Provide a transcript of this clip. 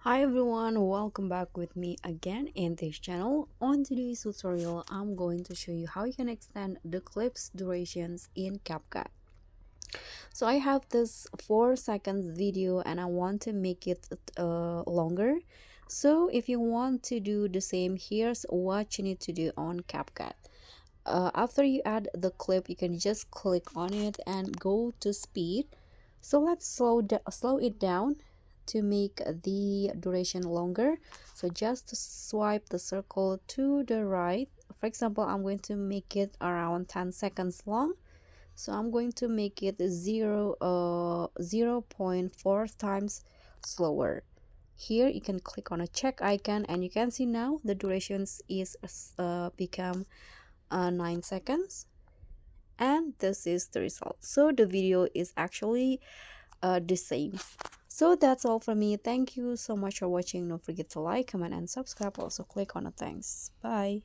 Hi everyone, welcome back with me again in this channel. On today's tutorial, I'm going to show you how you can extend the clips durations in CapCut. So I have this 4 seconds video and I want to make it longer. So if you want to do the same, here's what you need to do on CapCut. After you add the clip, you can just click on it and go to speed. So let's slow it down to make the duration longer. So just swipe the circle to the right. For example, I'm going to make it around 10 seconds long. So I'm going to make it 0 0.4 times slower. Here you can click on a check icon and you can see now the durations is become 9 seconds, and this is the result. So the video is actually the same. So that's all from me. Thank you so much for watching. Don't forget to like, comment and subscribe. Also click on the thanks. Bye.